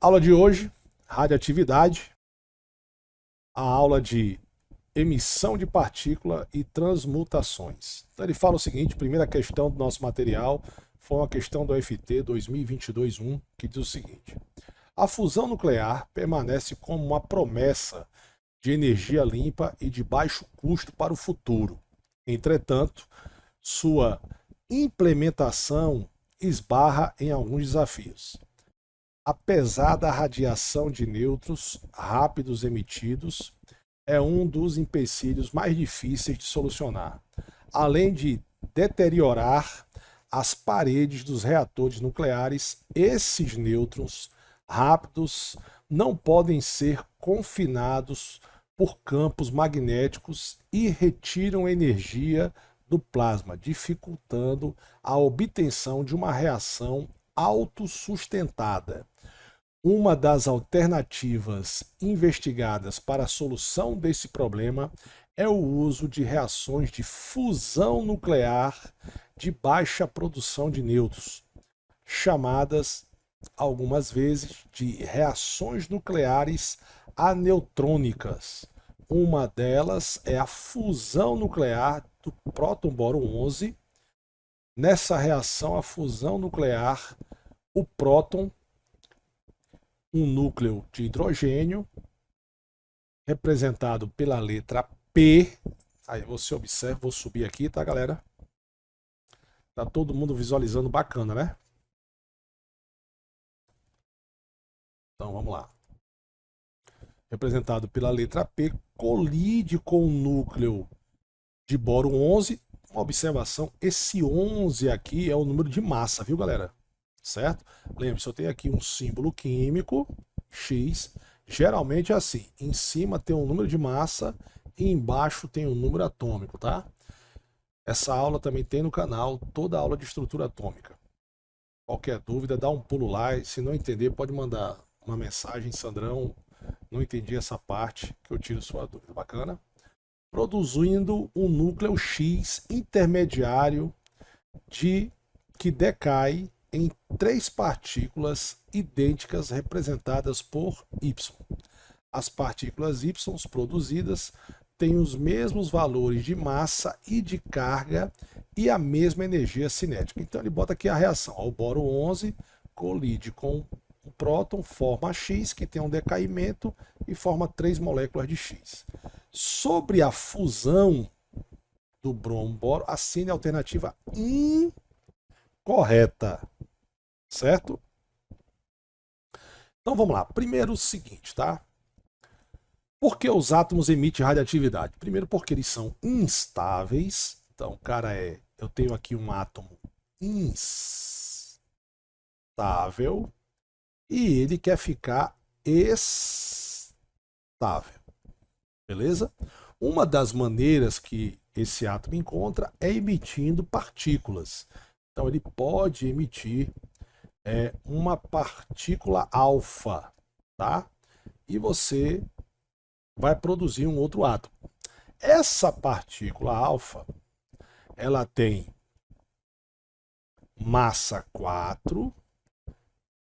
Aula de hoje, radioatividade, a aula de emissão de partícula e transmutações. Então ele fala o seguinte, primeira questão do nosso material foi uma questão do FT 2022-1, que diz o seguinte: a fusão nuclear permanece como uma promessa de energia limpa e de baixo custo para o futuro. Entretanto, sua implementação esbarra em alguns desafios. Apesar da radiação de nêutrons rápidos emitidos, é um dos empecilhos mais difíceis de solucionar, além de deteriorar as paredes dos reatores nucleares. Esses nêutrons rápidos não podem ser confinados por campos magnéticos e retiram energia do plasma, dificultando a obtenção de uma reação autossustentada. Uma das alternativas investigadas para a solução desse problema é o uso de reações de fusão nuclear de baixa produção de nêutrons, chamadas algumas vezes de reações nucleares aneutrônicas. Uma delas é a fusão nuclear do próton-boro 11. Nessa reação, a fusão nuclear, o próton, um núcleo de hidrogênio, representado pela letra P. Aí você observa, vou subir aqui, tá, galera? Tá todo mundo visualizando bacana, né? Então vamos lá. Representado pela letra P, colide com o núcleo de boro 11. Uma observação, esse 11 aqui é o número de massa, viu, galera? Certo? Lembre-se, eu tenho aqui um símbolo químico, X, geralmente é assim, em cima tem um número de massa e embaixo tem um número atômico, tá? Essa aula também tem no canal, toda a aula de estrutura atômica. Qualquer dúvida, dá um pulo lá, e se não entender, pode mandar uma mensagem: Sandrão, não entendi essa parte, que eu tiro sua dúvida. Bacana? Produzindo um núcleo X intermediário que decai em três partículas idênticas representadas por Y. As partículas Y produzidas têm os mesmos valores de massa e de carga e a mesma energia cinética. Então ele bota aqui a reação. O boro 11 colide com o próton, forma X, que tem um decaimento e forma 3 moléculas de X. Sobre a fusão do bromo-boro, assine a alternativa incorreta. Certo? Então vamos lá. Primeiro o seguinte, tá? Por que os átomos emitem radioatividade? Primeiro porque eles são instáveis. Então, cara, eu tenho aqui um átomo instável e ele quer ficar estável. Beleza? Uma das maneiras que esse átomo encontra é emitindo partículas. Então ele pode emitir uma partícula alfa, tá? E você vai produzir um outro átomo. Essa partícula alfa, ela tem massa 4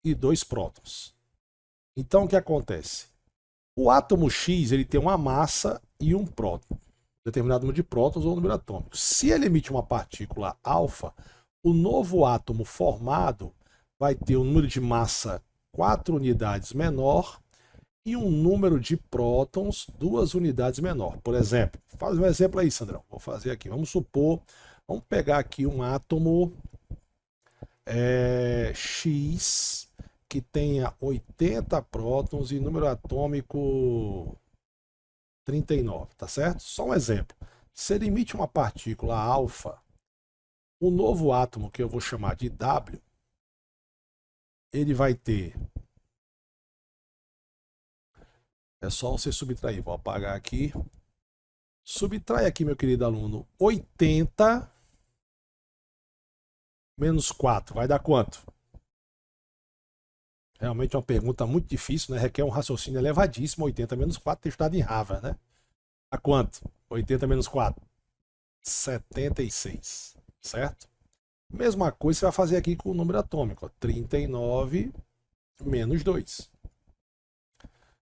e 2 prótons. Então o que acontece? O átomo X, ele tem uma massa e um próton, determinado número de prótons ou número atômico. Se ele emite uma partícula alfa, o novo átomo formado vai ter um número de massa 4 unidades menor e um número de prótons 2 unidades menor. Por exemplo, faz um exemplo aí, Sandrão. Vou fazer aqui. Vamos supor, vamos pegar aqui um átomo X que tenha 80 prótons e número atômico 39, tá certo? Só um exemplo. Se ele emite uma partícula alfa, o novo átomo, que eu vou chamar de W, ele vai ter... É só você subtrair. Vou apagar aqui. Subtrai aqui, meu querido aluno. 80 menos 4. Vai dar quanto? Realmente é uma pergunta muito difícil, né? Requer um raciocínio elevadíssimo. 80 menos 4 tem estudado em Harvard, né? A quanto? 80 menos 4? 76. Certo? Mesma coisa você vai fazer aqui com o número atômico. Ó. 39 menos 2.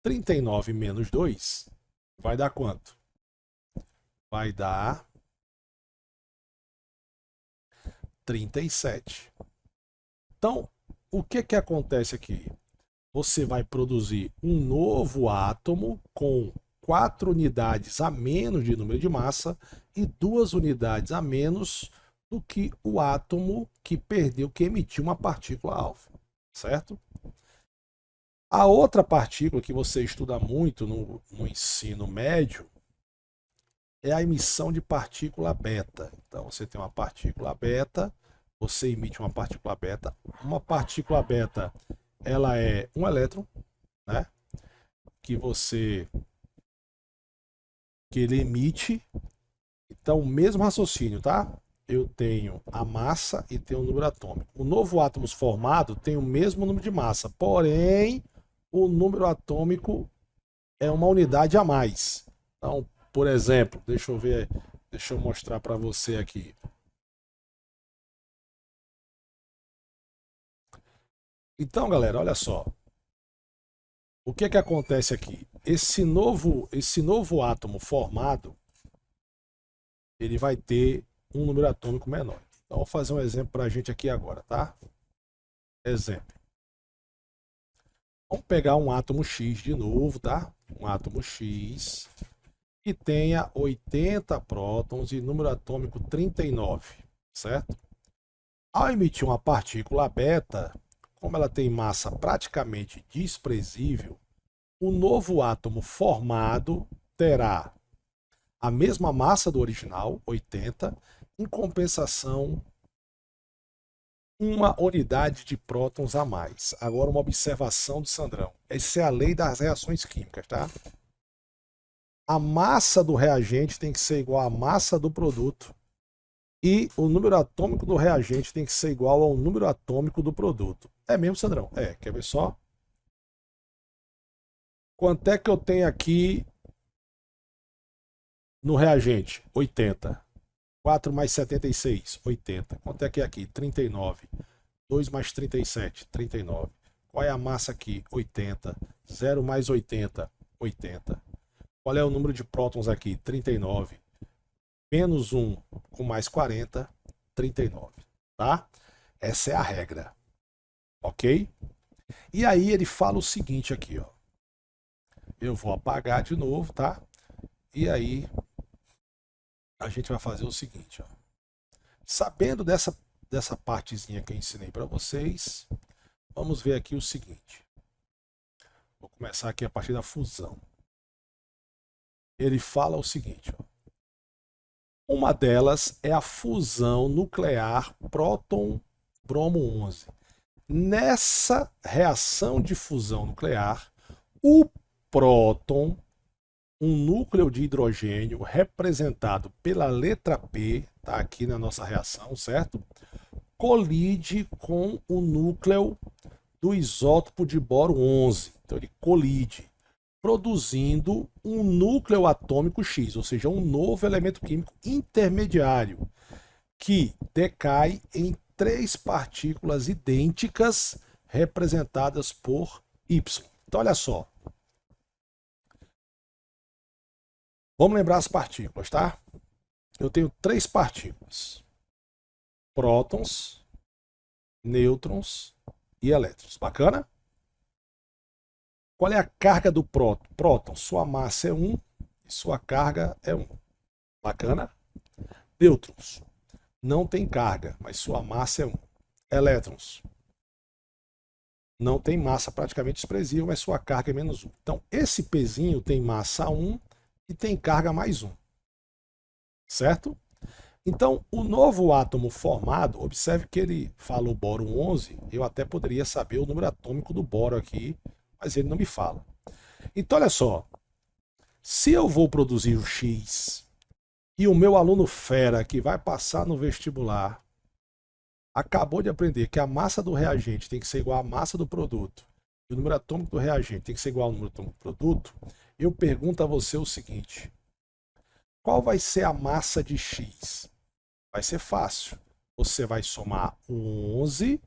39 menos 2 vai dar quanto? Vai dar 37. Então, o que que acontece aqui? Você vai produzir um novo átomo com 4 unidades a menos de número de massa e 2 unidades a menos do que o átomo que perdeu, que emitiu uma partícula alfa, certo? A outra partícula que você estuda muito no ensino médio é a emissão de partícula beta. Então você tem uma partícula beta, você emite uma partícula beta. Uma partícula beta, ela é um elétron, né? Que ele emite. Então, o mesmo raciocínio, tá? Eu tenho a massa e tenho o número atômico. O novo átomo formado tem o mesmo número de massa, porém, o número atômico é uma unidade a mais. Então, por exemplo, deixa eu mostrar para você aqui. Então, galera, olha só. O que que acontece aqui? Esse novo átomo formado, ele vai ter um número atômico menor. Então, vou fazer um exemplo para a gente aqui agora, tá? Exemplo. Vamos pegar um átomo X de novo, tá? Um átomo X que tenha 80 prótons e número atômico 39, certo? Ao emitir uma partícula beta, como ela tem massa praticamente desprezível, o novo átomo formado terá a mesma massa do original, 80, em compensação, uma unidade de prótons a mais. Agora uma observação do Sandrão. Essa é a lei das reações químicas, tá? A massa do reagente tem que ser igual à massa do produto e o número atômico do reagente tem que ser igual ao número atômico do produto. É mesmo, Sandrão? É, quer ver só? Quanto é que eu tenho aqui no reagente? 80. 4 mais 76, 80. Quanto é que é aqui? 39. 2 mais 37, 39. Qual é a massa aqui? 80. 0 mais 80, 80. Qual é o número de prótons aqui? 39. Menos 1 com mais 40, 39. Tá? Essa é a regra. Ok? E aí ele fala o seguinte aqui, ó. Eu vou apagar de novo, tá? E aí a gente vai fazer o seguinte, ó. Sabendo dessa partezinha que eu ensinei para vocês, vamos ver aqui o seguinte. Vou começar aqui a partir da fusão. Ele fala o seguinte, ó. Uma delas é a fusão nuclear próton-bromo 11. Nessa reação de fusão nuclear, o próton, um núcleo de hidrogênio representado pela letra P, tá aqui na nossa reação, certo? Colide com o núcleo do isótopo de boro 11. Então ele colide, produzindo um núcleo atômico X, ou seja, um novo elemento químico intermediário, que decai em 3 partículas idênticas representadas por Y. Então olha só. Vamos lembrar as partículas, tá? Eu tenho 3 partículas: prótons, nêutrons e elétrons. Bacana? Qual é a carga do próton? Próton, sua massa é 1 e sua carga é 1. Bacana? Nêutrons, não tem carga, mas sua massa é 1. Elétrons, não tem massa praticamente desprezível, mas sua carga é menos 1. Então, esse pezinho tem massa 1 e tem carga mais 1. Certo? Então, o novo átomo formado, observe que ele falou boro 11, eu até poderia saber o número atômico do boro aqui, mas ele não me fala. Então, olha só, se eu vou produzir o X e o meu aluno fera que vai passar no vestibular acabou de aprender que a massa do reagente tem que ser igual à massa do produto e o número atômico do reagente tem que ser igual ao número atômico do produto, eu pergunto a você o seguinte: qual vai ser a massa de X? Vai ser fácil. Você vai somar 11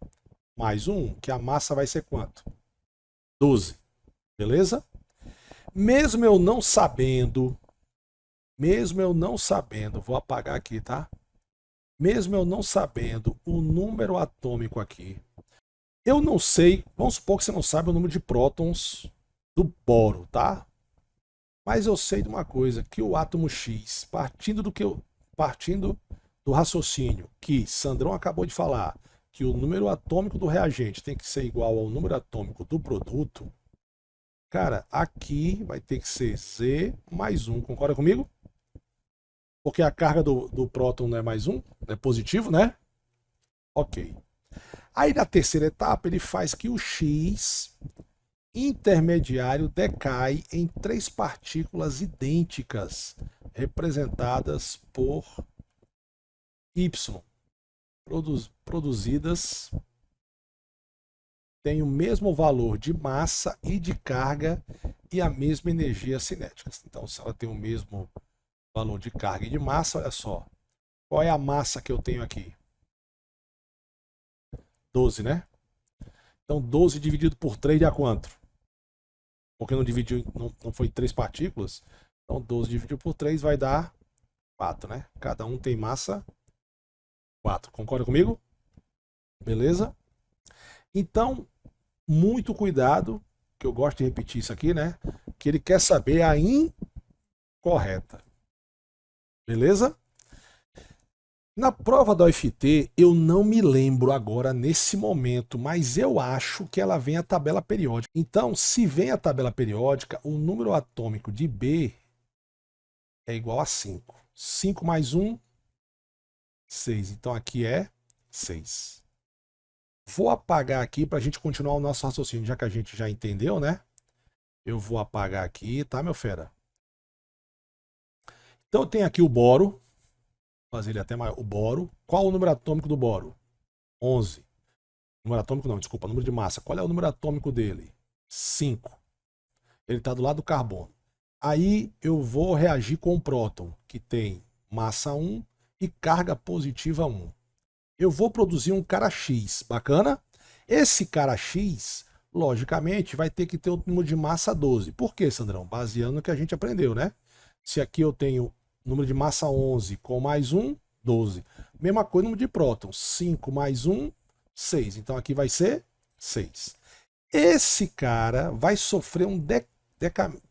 mais 1, que a massa vai ser quanto? 12. Beleza? Mesmo eu não sabendo, vou apagar aqui, tá? Mesmo eu não sabendo o número atômico aqui, eu não sei, vamos supor que você não sabe o número de prótons do boro, tá? Mas eu sei de uma coisa, que o átomo X, partindo do raciocínio que Sandrão acabou de falar, que o número atômico do reagente tem que ser igual ao número atômico do produto, cara, aqui vai ter que ser Z mais 1. Concorda comigo? Porque a carga do próton não é mais 1, é positivo, né? Ok. Aí na terceira etapa ele faz que o X intermediário decai em três partículas idênticas, representadas por Y, produzidas têm o mesmo valor de massa e de carga e a mesma energia cinética. Então, se ela tem o mesmo valor de carga e de massa, olha só. Qual é a massa que eu tenho aqui? 12, né? Então, 12 dividido por 3 dá quanto? Porque não dividiu, não foi 3 partículas. Então, 12 dividido por 3 vai dar 4, né? Cada um tem massa 4. Concorda comigo? Beleza? Então, muito cuidado, que eu gosto de repetir isso aqui, né? Que ele quer saber a incorreta. Beleza? Na prova da UFT, eu não me lembro agora nesse momento, mas eu acho que ela vem a tabela periódica. Então, se vem a tabela periódica, o número atômico de B é igual a 5. 5 mais 1, 6. Então aqui é 6. Vou apagar aqui para a gente continuar o nosso raciocínio, já que a gente já entendeu, né? Eu vou apagar aqui, tá, meu fera? Então eu tenho aqui o boro, fazer ele até maior. O boro. Qual o número atômico do boro? 11. Número atômico não, desculpa, número de massa. Qual é o número atômico dele? 5. Ele está do lado do carbono. Aí eu vou reagir com o próton, que tem massa 1 e carga positiva 1. Eu vou produzir um cara X, bacana? Esse cara X, logicamente, vai ter que ter o número de massa 12. Por quê, Sandrão? Baseando no que a gente aprendeu, né? Se aqui eu tenho número de massa 11 com mais 1, 12. Mesma coisa número de prótons, 5 mais 1, 6. Então aqui vai ser 6. Esse cara vai sofrer um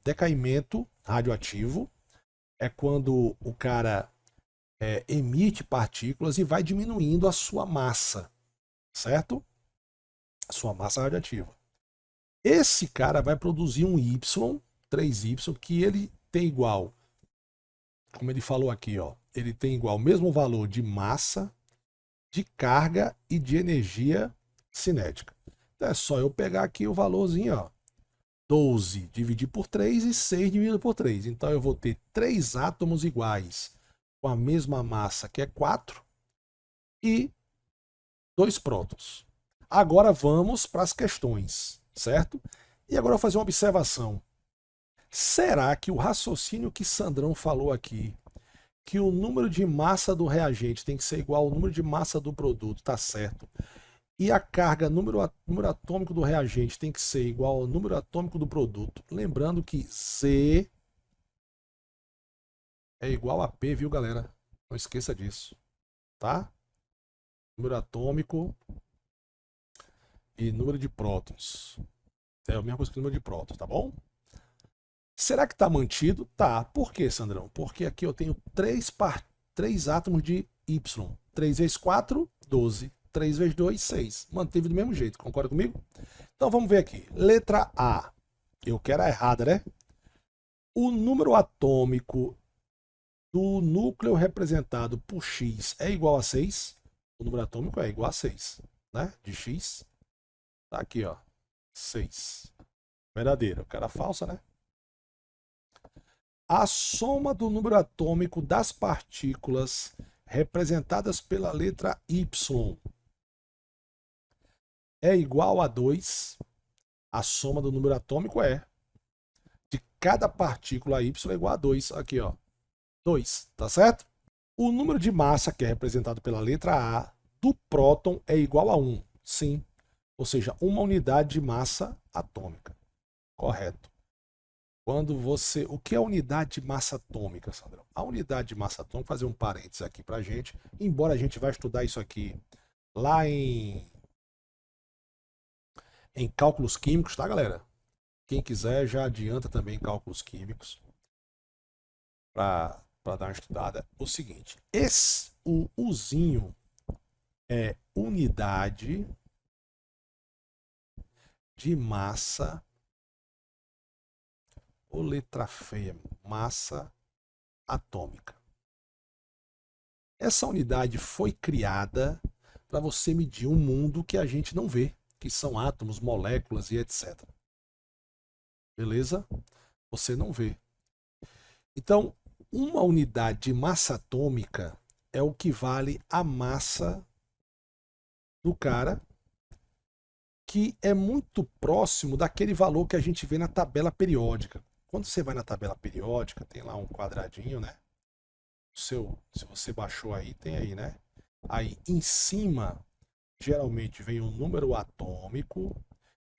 decaimento radioativo. É quando o cara emite partículas e vai diminuindo a sua massa, certo? A sua massa radioativa. Esse cara vai produzir um Y, 3Y, que ele tem igual, como ele falou aqui, ó, ele tem igual o mesmo valor de massa, de carga e de energia cinética. Então é só eu pegar aqui o valorzinho, ó, 12 dividir por 3 e 6 dividido por 3. Então eu vou ter 3 átomos iguais com a mesma massa, que é 4, e 2 prótons. Agora vamos para as questões, certo? E agora eu vou fazer uma observação. Será que o raciocínio que Sandrão falou aqui, que o número de massa do reagente tem que ser igual ao número de massa do produto, tá certo? E a carga, número atômico do reagente tem que ser igual ao número atômico do produto. Lembrando que Z é igual a P, viu, galera? Não esqueça disso, tá? Número atômico e número de prótons. É a mesma coisa que o número de prótons, tá bom? Será que está mantido? Tá. Por quê, Sandrão? Porque aqui eu tenho 3 átomos de Y. 3 vezes 4, 12. 3 vezes 2, 6. Manteve do mesmo jeito. Concorda comigo? Então vamos ver aqui. Letra A. Eu quero a errada, né? O número atômico do núcleo representado por X é igual a 6? O número atômico é igual a 6, né? De X. Tá aqui, ó. 6. Verdadeiro. Cara falsa, né? A soma do número atômico das partículas representadas pela letra Y é igual a 2. A soma do número atômico é de cada partícula Y é igual a 2. Aqui, ó. 2, tá certo? O número de massa, que é representado pela letra A, do próton é igual a 1. Sim. Ou seja, uma unidade de massa atômica. Correto. O que é a unidade de massa atômica, Sandrão? A unidade de massa atômica, vou fazer um parênteses aqui pra gente, embora a gente vai estudar isso aqui lá em cálculos químicos, tá, galera? Quem quiser já adianta também cálculos químicos para dar uma estudada. O seguinte, o Uzinho é unidade de massa, ou letra feia, massa atômica. Essa unidade foi criada para você medir um mundo que a gente não vê, que são átomos, moléculas e etc. Beleza? Você não vê. Então, uma unidade de massa atômica é o que vale a massa do cara, que é muito próximo daquele valor que a gente vê na tabela periódica. Quando você vai na tabela periódica, tem lá um quadradinho, né? Se você baixou aí, tem aí, né? Aí em cima, geralmente vem o número atômico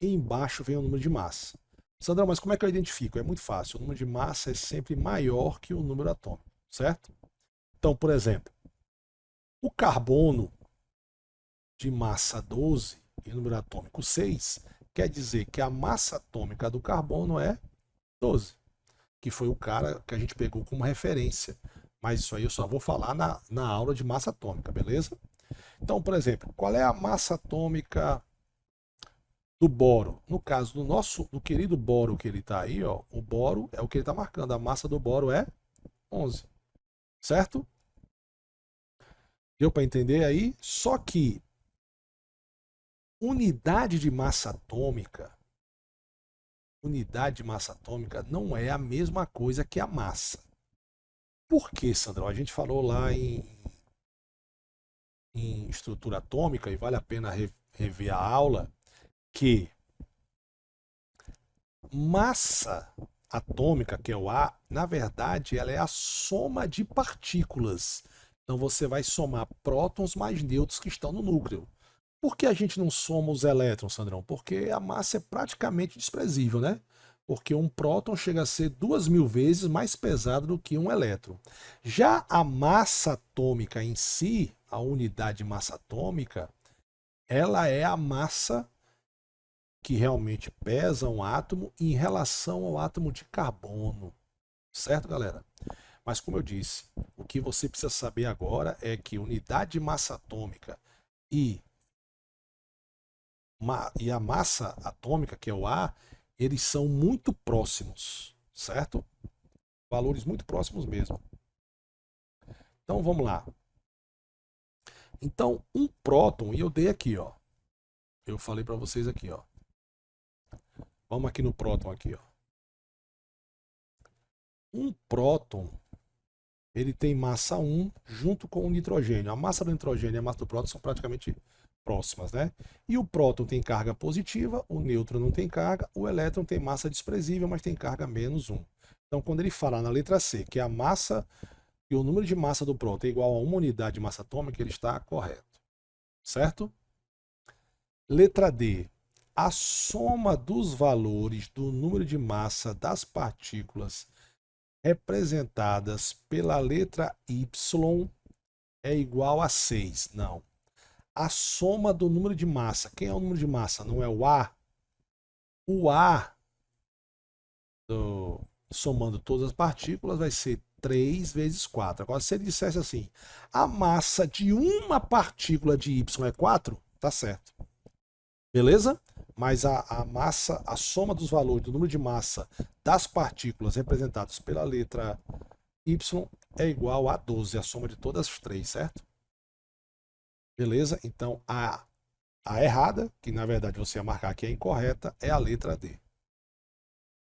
e embaixo vem o número de massa. Sandrão, mas como é que eu identifico? É muito fácil. O número de massa é sempre maior que o número atômico, certo? Então, por exemplo, o carbono de massa 12 e número atômico 6 quer dizer que a massa atômica do carbono é 12, que foi o cara que a gente pegou como referência. Mas isso aí eu só vou falar na aula de massa atômica, beleza? Então, por exemplo, qual é a massa atômica do boro? No caso do querido boro que ele está aí, ó, o boro é o que ele está marcando. A massa do boro é 11, certo? Deu para entender aí? Só que unidade de massa atômica não é a mesma coisa que a massa. Por quê, Sandrão? A gente falou lá em estrutura atômica, e vale a pena rever a aula, que massa atômica, que é o A, na verdade, ela é a soma de partículas. Então você vai somar prótons mais nêutrons que estão no núcleo. Por que a gente não soma os elétrons, Sandrão? Porque a massa é praticamente desprezível, né? Porque um próton chega a ser 2000 vezes mais pesado do que um elétron. Já a massa atômica em si, a unidade de massa atômica, ela é a massa que realmente pesa um átomo em relação ao átomo de carbono. Certo, galera? Mas como eu disse, o que você precisa saber agora é que unidade de massa atômica e a massa atômica, que é o A, eles são muito próximos, certo? Valores muito próximos mesmo. Então vamos lá. Então, um próton, e eu dei aqui, ó. Eu falei para vocês aqui, ó. Vamos aqui no próton aqui, ó. Um próton, ele tem massa 1 junto com o nitrogênio. A massa do nitrogênio e a massa do próton são praticamente próximas, né? E o próton tem carga positiva, o nêutron não tem carga, o elétron tem massa desprezível, mas tem carga menos 1. Então, quando ele fala na letra C que a massa e o número de massa do próton é igual a uma unidade de massa atômica, ele está correto. Certo? Letra D. A soma dos valores do número de massa das partículas representadas pela letra Y é igual a 6. Não. A soma do número de massa. Quem é o número de massa? Não é o A? O A, somando todas as partículas, vai ser 3 vezes 4. Agora, se ele dissesse assim, a massa de uma partícula de Y é 4, tá certo. Beleza? Mas a massa, a soma dos valores do número de massa das partículas representadas pela letra Y é igual a 12, a soma de todas as três, certo? Beleza? Então, a errada, que na verdade você ia marcar que é incorreta, é a letra D.